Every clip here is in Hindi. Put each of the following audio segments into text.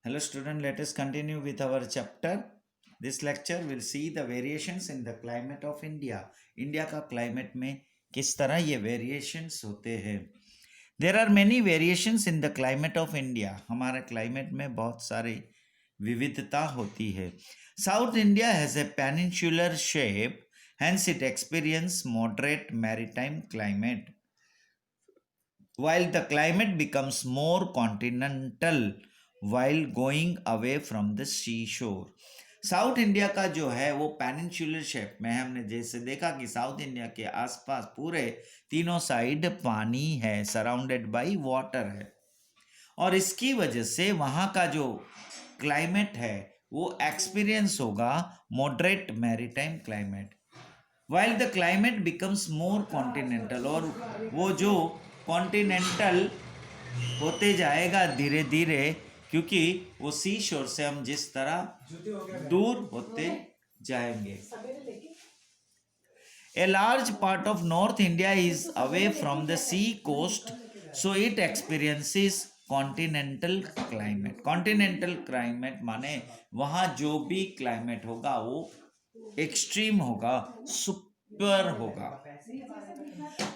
Hello student, let us continue with our chapter. This lecture will see the variations in the climate of India. India का climate में किस तरह ये variations होते हैं. There are many variations in the climate of India. हमारे climate में बहुत सारे विविधता होती है. South India has a peninsular shape, hence it experiences moderate maritime climate. While the climate becomes more continental while going away from the seashore. South India का जो है वो पेनिनसुलर शेप में है. हमने जैसे देखा कि साउथ इंडिया के आसपास पूरे तीनों साइड पानी है, सराउंडेड बाय वाटर है, और इसकी वजह से वहाँ का जो क्लाइमेट है वो एक्सपीरियंस होगा moderate maritime climate. While the climate becomes more continental, और वो जो कॉन्टिनेंटल होते जाएगा धीरे धीरे, क्योंकि वो सी शोर से हम जिस तरह दूर होते जाएंगे. A large part of North India is away from the sea coast, so it experiences continental climate. Continental climate माने वहाँ जो भी climate होगा वो एक्सट्रीम होगा, सुपर होगा.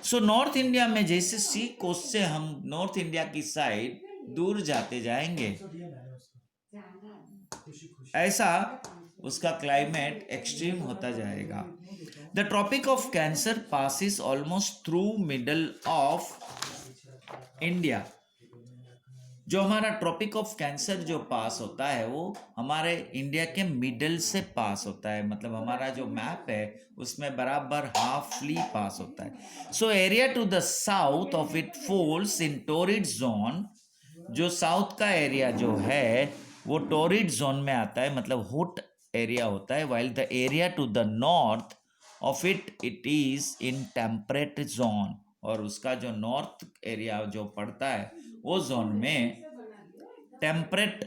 सो नॉर्थ इंडिया में जैसे सी कोस्ट से हम नॉर्थ इंडिया की साइड दूर जाते जाएंगे, ऐसा उसका क्लाइमेट एक्सट्रीम होता जाएगा. The tropic of cancer passes almost through middle of India. जो हमारा ट्रॉपिक ऑफ कैंसर जो पास होता है वो हमारे इंडिया के मिडल से पास होता है. मतलब हमारा जो मैप है उसमें बराबर हाफली पास होता है. So area to the south of it falls in torrid zone. जो साउथ का एरिया जो है वो टोरिड जोन में आता है, मतलब हॉट एरिया होता है. While the area to the north of it is in temperate zone. और उसका जो नॉर्थ एरिया जो पड़ता है वो जोन में टेम्परेट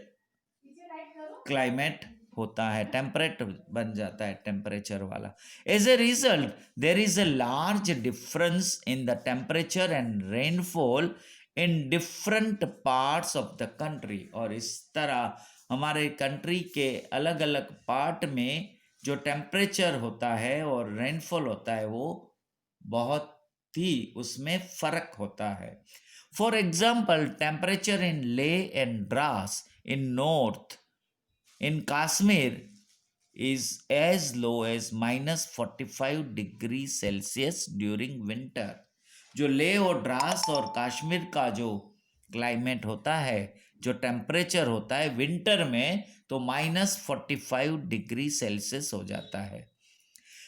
क्लाइमेट होता है, टेम्परेट बन जाता है, टेम्परेचर वाला. As a result there is a large difference in the temperature and rainfall in different parts of the country. और इस तरह हमारे कंट्री के अलग अलग पार्ट में जो टेम्परेचर होता है और रेनफॉल होता है वो बहुत ही उसमें फर्क होता है. For example, temperature in Leh and Dras in north in Kashmir is as low as minus 45 degrees Celsius during winter. जो ले और ड्रास और कश्मीर का जो क्लाइमेट होता है, जो टेम्परेचर होता है विंटर में, तो -45 डिग्री सेल्सियस हो जाता है.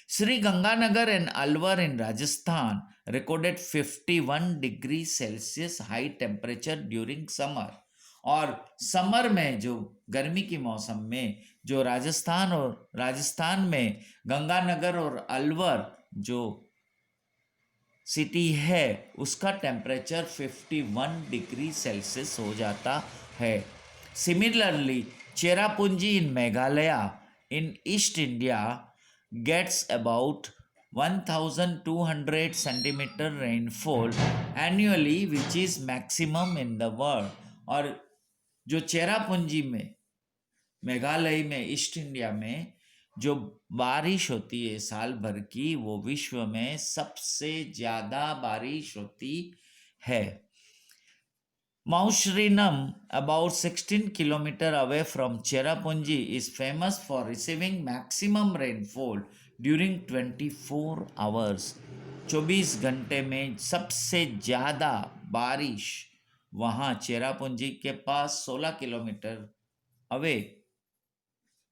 Sri Ganganagar and Alwar in Rajasthan recorded 51 degree Celsius high temperature during summer. और समर में जो गर्मी की मौसम में जो राजस्थान में गंगानगर और अलवर जो सिटी है उसका टेम्परेचर 51 डिग्री सेल्सियस हो जाता है. Similarly Cherrapunji in Meghalaya in east India gets about 1200 centimeter rainfall annually, which is maximum in the world. और जो चेरापूंजी में मेघालय में ईस्ट इंडिया में जो बारिश होती है साल भर की, वो विश्व में सबसे ज़्यादा बारिश होती है. Maushrinam, about 16 kilometers away from Cherrapunji, is famous for receiving maximum rainfall during 24 hours. 24 घंटे में सबसे ज़्यादा बारिश वहाँ चेरापूंजी के पास 16 किलोमीटर अवे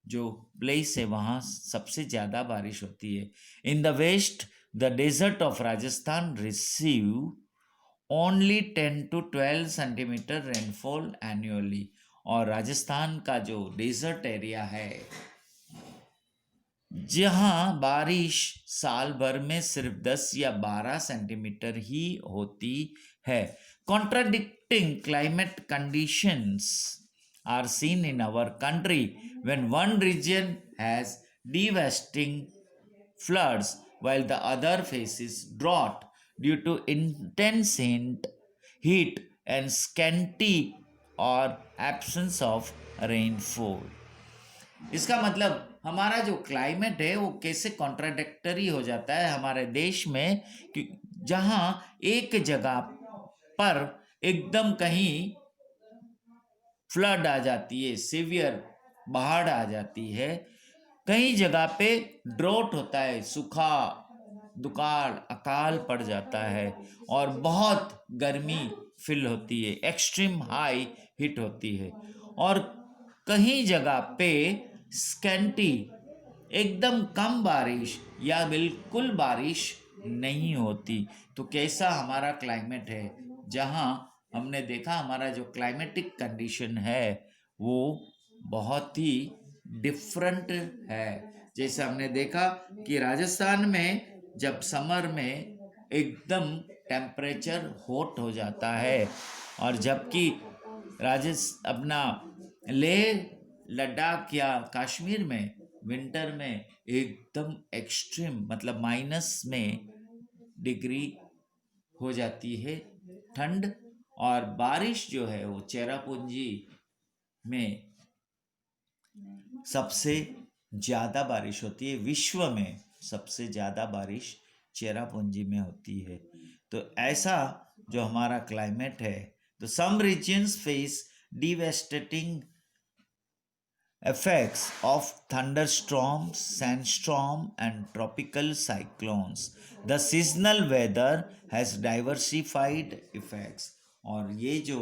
जो प्लेस है वहाँ सबसे ज़्यादा बारिश होती है. In the west the desert of Rajasthan receive only 10 to 12 centimetre rainfall annually. और राजस्थान का जो डेजर्ट एरिया है जहाँ बारिश साल भर में सिर्फ 10 या 12 सेंटीमीटर ही होती है. Contradicting climate conditions are seen in our country when one region has devastating floods while the other faces drought due to intense heat and scanty और एब्सेंस ऑफ रेनफॉल। इसका मतलब हमारा जो क्लाइमेट है वो कैसे कॉन्ट्राडिक्टरी हो जाता है हमारे देश में, कि जहाँ एक जगह पर एकदम कहीं फ्लड आ जाती है, सीवियर बाढ़ आ जाती है, कई जगह पे ड्रॉट होता है, सूखा दुकाल अकाल पड़ जाता है और बहुत गर्मी फील होती है, एक्सट्रीम हाई हीट होती है, और कहीं जगह पे स्कैंटी एकदम कम बारिश या बिल्कुल बारिश नहीं होती। तो कैसा हमारा क्लाइमेट है, जहाँ हमने देखा हमारा जो क्लाइमेटिक कंडीशन है वो बहुत ही डिफरेंट है। जैसे हमने देखा कि राजस्थान में जब समर में एकदम टेम्परेचर हॉट हो जाता है, और जबकि अपना लेह लद्दाख या कश्मीर में विंटर में एकदम एक्सट्रीम मतलब माइनस में डिग्री हो जाती है ठंड, और बारिश जो है वो चेरापूंजी में सबसे ज़्यादा बारिश होती है, विश्व में सबसे ज़्यादा बारिश चेरापूंजी में होती है। तो ऐसा जो हमारा क्लाइमेट है, तो some regions face devastating effects of thunderstorms, sandstorm, and tropical cyclones. The seasonal weather has diversified effects. और ये जो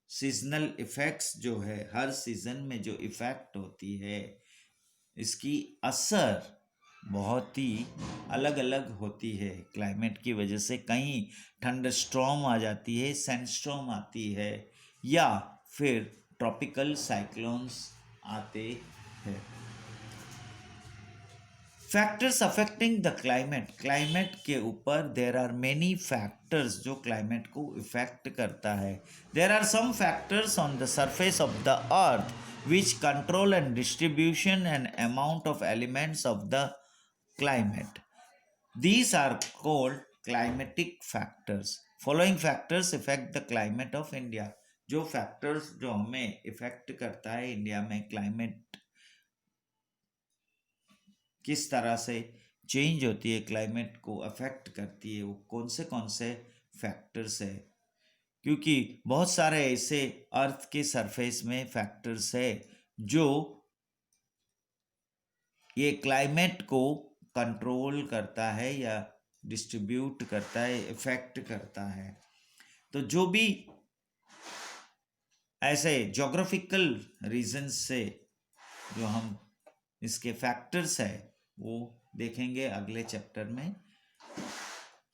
सीजनल इफेक्ट्स जो है, हर सीजन में जो इफेक्ट होती है, इसकी असर बहुत ही अलग अलग होती है क्लाइमेट की वजह से। कहीं थंडरस्टॉर्म आ जाती है, सैंडस्टॉर्म आती है, या फिर ट्रॉपिकल साइक्लोन्स आते हैं। Factors affecting the climate, climate के ऊपर देर आर मेनी फैक्टर्स जो क्लाइमेट को इफेक्ट करता है। There are some factors on the surface of the earth which control and distribution and amount of elements of the climate. These are called climatic factors. Following factors affect the climate of India. जो फैक्टर्स जो हमें इफेक्ट करता है इंडिया में, क्लाइमेट किस तरह से चेंज होती है, क्लाइमेट को अफेक्ट करती है, वो कौन से फैक्टर्स है। क्योंकि बहुत सारे ऐसे अर्थ के सरफेस में फैक्टर्स है जो ये क्लाइमेट को कंट्रोल करता है या डिस्ट्रीब्यूट करता है, इफेक्ट करता है। तो जो भी ऐसे जोग्राफिकल रीजंस से जो हम इसके फैक्टर्स है वो देखेंगे अगले चैप्टर में।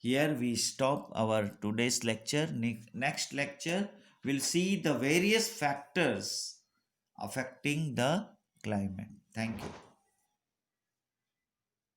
Here we stop our today's lecture. Next lecture we'll see the various factors affecting the climate. Thank you.